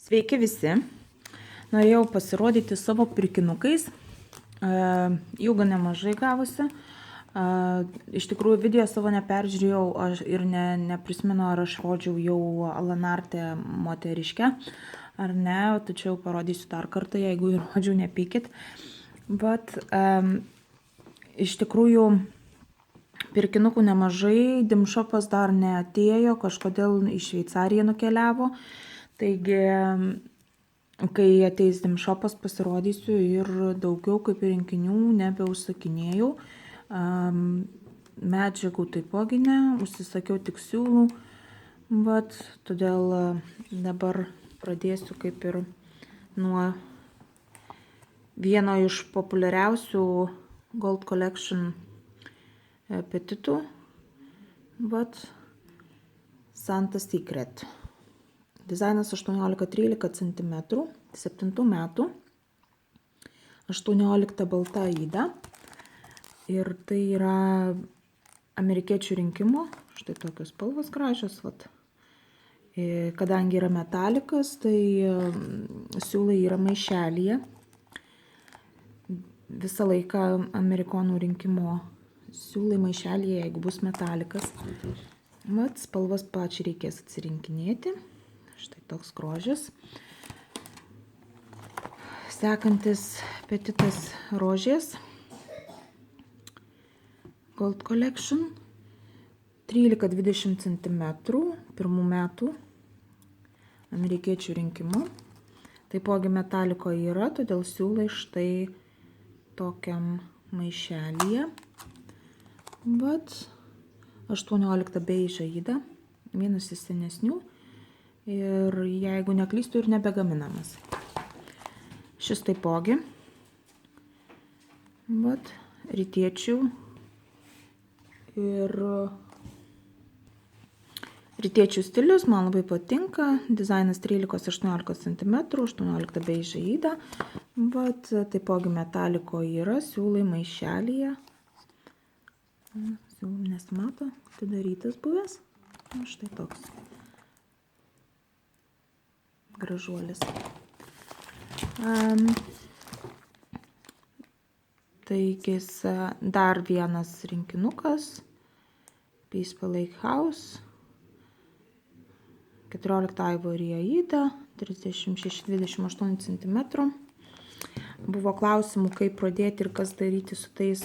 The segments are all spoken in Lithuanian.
Sveiki visi. Norėjau pasirodyti savo pirkinukais. Jų gan nemažai gavosi. Iš tikrųjų video savo neperžiūrėjau ir neprisimenu, ar aš rodžiau jau Alanarte moteriškę ar ne, tačiau parodysiu dar kartą, jeigu ir rodžiau, nepykit. Bet iš tikrųjų pirkinukų nemažai, Dimshopas dar neatėjo, kažkodėl į Šveicariją nukeliavo. Taigi, kai ateis Dimshopas, pasirodysiu ir daugiau kaip rinkinių nebeužsakinėjau. Medžiagų taipogi ne, užsisakiau tik siūlų, bet todėl dabar pradėsiu kaip ir nuo vieno iš populiariausių Gold Collection petitų, bet Santa Secret. Dizainas 18-13 cm, 7 metų, 18 balta yda. Ir tai yra amerikiečių rinkimo, štai tokios spalvos gražios. Vat. Kadangi yra metalikas, tai siūlai yra maišelyje. Visą laiką amerikonų rinkimo siūlai maišelyje, jeigu bus metalikas. Vat, spalvas pačiai reikės atsirinkinėti. Štai toks grožis. Sekantis petitas rožės. Gold Collection. 13-20 cm. 1 metų. Amerikiečių rinkimo. Taipogi metaliko yra, todėl siūlai štai tokiam maišelyje. Bet 18 beidžą yda. Vienas iš senesnių. Ir jeigu neklystu, ir nebegaminamas. Šis taipogi. Bet rytiečių ir rytiečių stilius man labai patinka. Dizainas 13-18 cm, 18 beidžą yda. Bet taipogi metaliko yra, siūlai maišelyje. Siūlai nesimato, atidarytas buvęs. Štai toks gražuolis. Taigi dar vienas rinkinukas. Peaceful Lake House. 14 Ivory yda. 36-28 cm. Buvo klausimų, kaip pradėti ir kas daryti su tais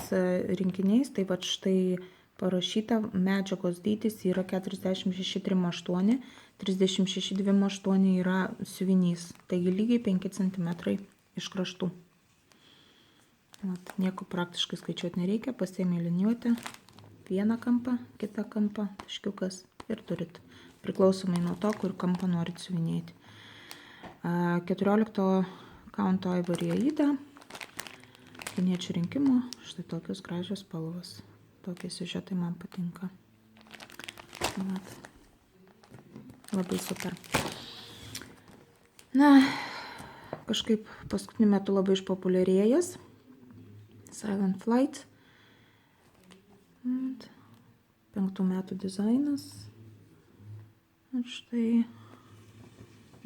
rinkiniais. Tai va štai parašyta, medžiagos dydis yra 46-38, 36-28 yra siuvinys, taigi lygiai 5 cm iš kraštų. Vat, nieko praktiškai skaičiuoti nereikia, pasiėmė liniuotę, vieną kampą, kitą kampą, taškiukas ir turit, priklausomai nuo to, kur kampą norit siuvinėti. 14 Count Ivory yda, kiniečių rinkimo, štai tokios gražios spalvos. Tokie siužetai man patinka. Vat. Labai super. Na, kažkaip paskutiniu metu labai išpopuliarėjęs. Silent Flight. 5 metų dizainas. Ir štai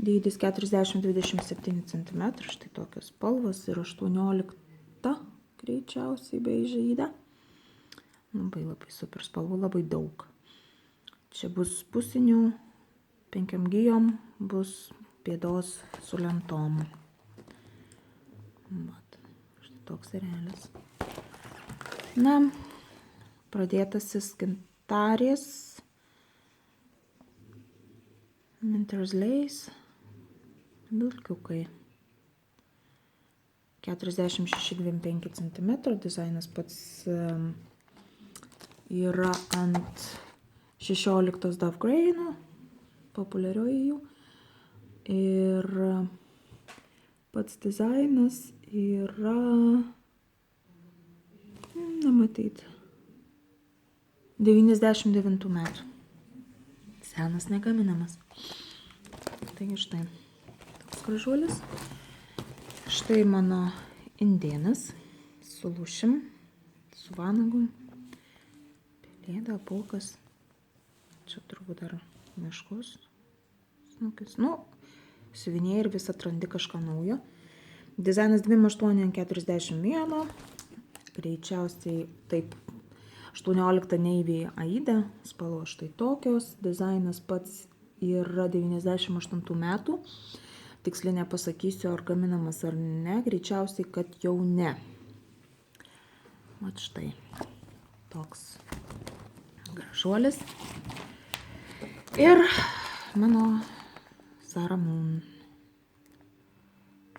dydis 40-27 cm. Štai tokios spalvos ir 18 greičiausiai beidžą yda. Labai super spalvų, labai daug. Čia bus pusinių, 5 gijom, bus pėdos su lentom. Vat, štai toks erelis. Na, pradėtasis gintarės. Minter's Lace. Vilkiukai. 46-25 cm. Dizainas pats yra ant 16 Dove Grainų, populiarioji jų. Ir pats dizainas yra, nematyti, 99 metų. Senas negaminamas. Taigi štai, toks gražuolis. Štai mano indėnas su lūšim, su vanagu. Pelėda, pulkas. Čia turbūt dar meškos. Snukis. Nu, siuvinėji ir vis atrandi kažką naujo. Dizainas 2841, greičiausiai taip 18 Navy Aida, spalvos štai tokios, dizainas pats yra 98 metų, tiksliai nepasakysiu, ar gaminamas ar ne, greičiausiai, kad jau ne. Vat štai toks gražuolis. Ir mano Zara Moon.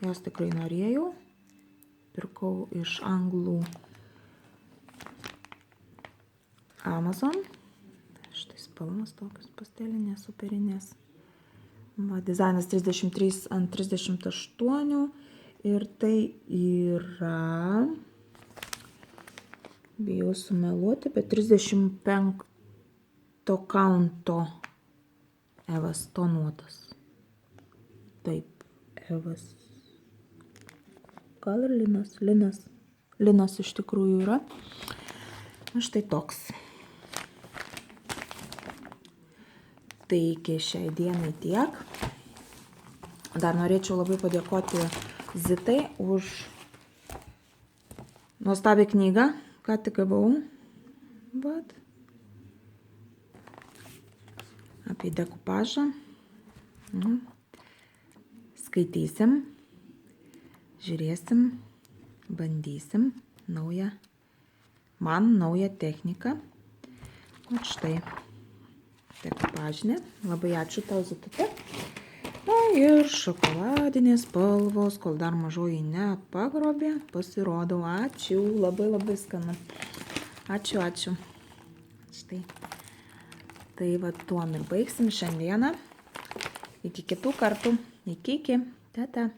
Jos tikrai norėjau. Pirkau iš anglų Amazon. Štai spalvos tokios pastelinės, superinės. Va, dizainas 33x38. Ir tai yra, bijau sumeluoti, bet 35 kaunto Evas tonuotas. Taip, Evas. Gal ir linas. Linas iš tikrųjų yra. Štai toks. Taigi šiai dienai tiek. Dar norėčiau labai padėkoti Zitai už nuostabią knygą, ką tik gavau. Vat. Apie dekupažą. Skaitysim, žiūrėsim, bandysim naują techniką. O štai dekupažinė. Labai ačiū tau, Zitute. Na ir šokoladinės spalvos, kol dar mažoji nepagrobė, pasirodau. Ačiū, labai skanu. Ačiū. Štai. Tai va tuom ir baigsim šiandieną. Iki kitų kartų. Iki. Tata.